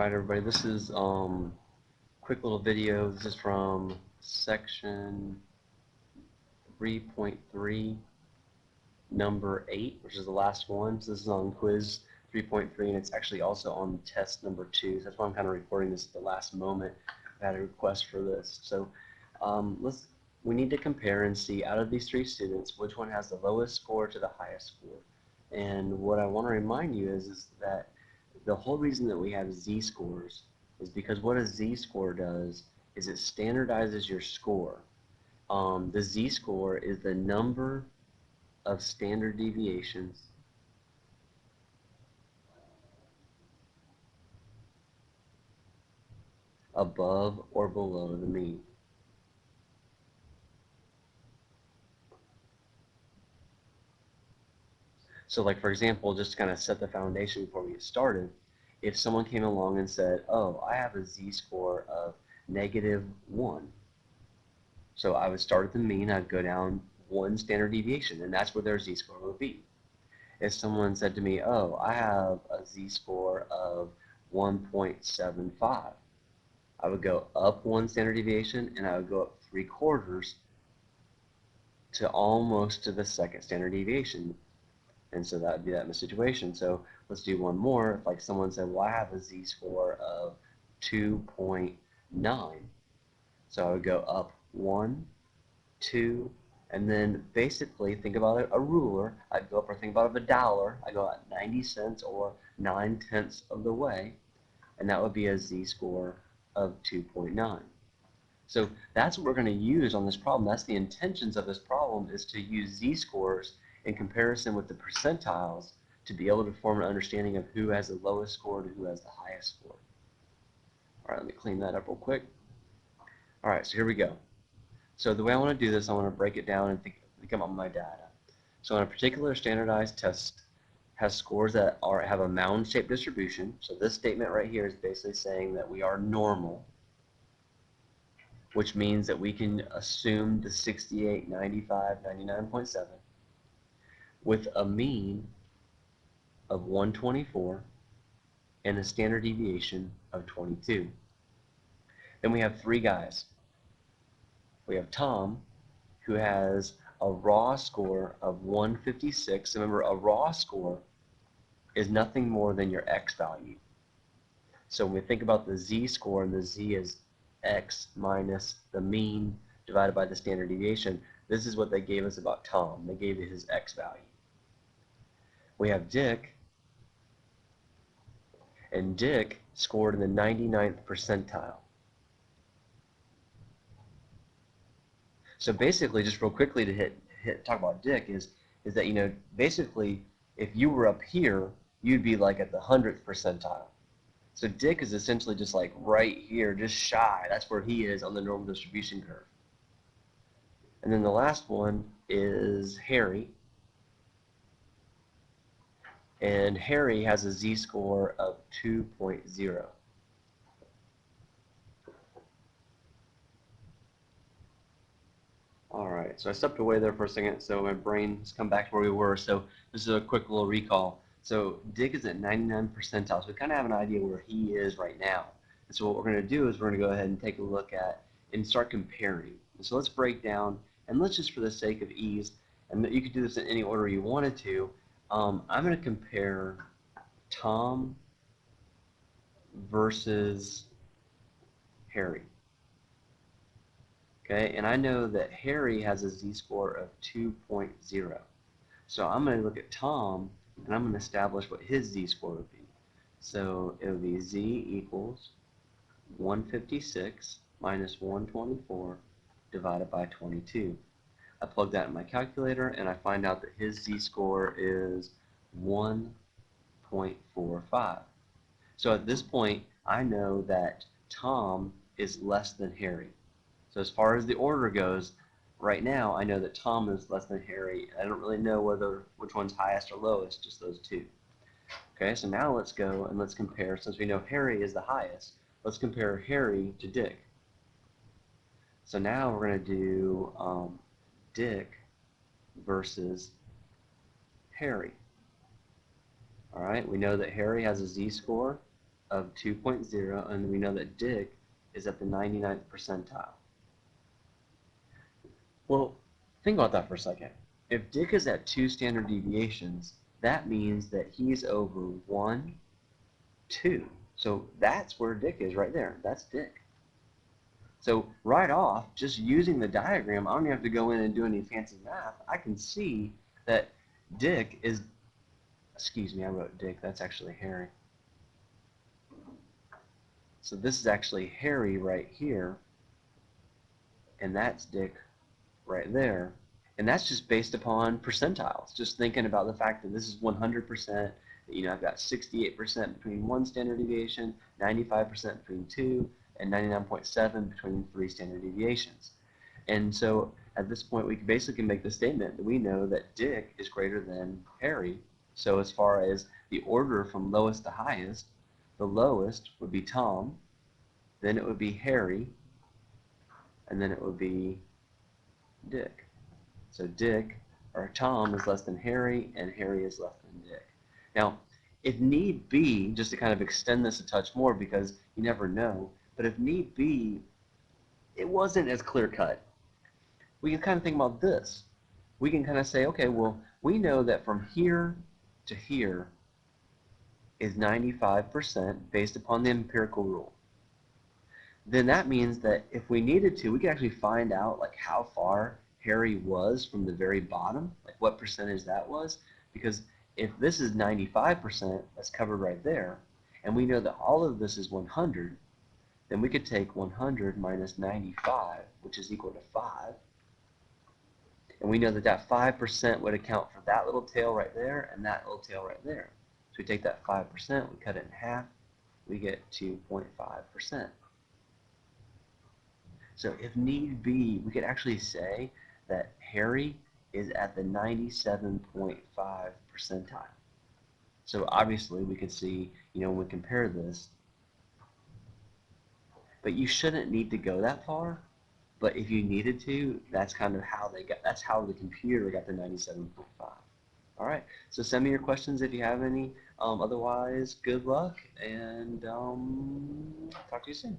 Alright everybody, this is quick little video. This is from section 3.3, number 8, which is the last one. So this is on quiz 3.3, and it's actually also on test number 2. So that's why I'm kind of recording this at the last moment. I had a request for this. So we need to compare and see out of these 3 students which one has the lowest score to the highest score. And what I want to remind you is that the whole reason that we have z-scores is because what a z-score does is it standardizes your score. The z-score is the number of standard deviations above or below the mean. So like for example, just to kind of set the foundation before we get started, if someone came along and said, oh, I have a z-score of -1. So I would start at the mean, I'd go down 1 standard deviation, and that's where their z-score would be. If someone said to me, oh, I have a z-score of 1.75, I would go up 1 standard deviation, and I would go up 3/4 to almost to the 2nd standard deviation. And so that would be that in the situation. So let's do one more. If like someone said, well, I have a z-score of 2.9. So I would go up 1, 2, and then basically think about a ruler. I'd go up, or think about a dollar. I go at 90 cents or 9/10 of the way, and that would be a z-score of 2.9. So that's what we're going to use on this problem. That's the intentions of this problem, is to use z-scores in comparison with the percentiles to be able to form an understanding of who has the lowest score to who has the highest score. All right, let me clean that up real quick. All right, so here we go. So the way I want to do this, I want to break it down and think about my data. So on a particular standardized test has scores that have a mound-shaped distribution. So this statement right here is basically saying that we are normal, which means that we can assume the 68, 95, 99.7 with a mean of 124 and a standard deviation of 22. Then we have 3 guys. We have Tom, who has a raw score of 156. Remember, a raw score is nothing more than your x value. So when we think about the z-score, and the z is x minus the mean divided by the standard deviation, this is what they gave us about Tom. They gave it his x value. We have Dick, and Dick scored in the 99th percentile. So basically, just real quickly to talk about Dick is that, you know, basically if you were up here, you'd be like at the 100th percentile. So Dick is essentially just like right here, just shy. That's where he is on the normal distribution curve. And then the last one is Harry. And Harry has a z-score of 2.0. All right, so I stepped away there for a second, so my brain has come back to where we were. So this is a quick little recall. So Dick is at 99 percentile, so we kind of have an idea where he is right now. And so what we're going to do is we're going to go ahead and take a look at and start comparing. And so let's break down, and let's just for the sake of ease, and you could do this in any order you wanted to, I'm going to compare Tom versus Harry. Okay, and I know that Harry has a z-score of 2.0. So I'm going to look at Tom, and I'm going to establish what his z-score would be. So it would be z equals 156 minus 124 divided by 22. I plug that in my calculator, and I find out that his z-score is 1.45. So at this point, I know that Tom is less than Harry. So as far as the order goes, right now I know that Tom is less than Harry. I don't really know which one's highest or lowest, just those 2. Okay, so now let's go and let's compare. Since we know Harry is the highest, let's compare Harry to Dick. So now we're going to do Dick versus Harry. All right, we know that Harry has a z-score of 2.0, and we know that Dick is at the 99th percentile. Well, think about that for a second. If Dick is at 2 standard deviations, that means that he's over 1, 2. So that's where Dick is right there. That's Dick. So right off, just using the diagram, I don't even have to go in and do any fancy math. I can see that Dick is, excuse me, I wrote Dick. That's actually Harry. So this is actually Harry right here, and that's Dick right there. And that's just based upon percentiles, just thinking about the fact that this is 100%, I've got 68% between 1 standard deviation, 95% between 2, and 99.7 between 3 standard deviations. And so at this point, we basically can make the statement that we know that Dick is greater than Harry. So as far as the order from lowest to highest, the lowest would be Tom, then it would be Harry, and then it would be Dick. So Dick, or Tom, is less than Harry, and Harry is less than Dick. Now, if need be, just to kind of extend this a touch more, because you never know, but if need be, it wasn't as clear cut. We can kind of think about this. We can kind of say, okay, well, we know that from here to here is 95% based upon the empirical rule. Then that means that if we needed to, we could actually find out like how far Harry was from the very bottom, like what percentage that was, because if this is 95%, that's covered right there, and we know that all of this is 100, then we could take 100 minus 95, which is equal to 5, and we know that that 5% would account for that little tail right there and that little tail right there. So we take that 5%, we cut it in half, we get 2.5%. So if need be, we could actually say that Harry is at the 97.5 percentile. So obviously we could see, when we compare this, but you shouldn't need to go that far. But if you needed to, that's kind of how that's how the computer got the 97.5. All right, so send me your questions if you have any. Otherwise, good luck, and talk to you soon.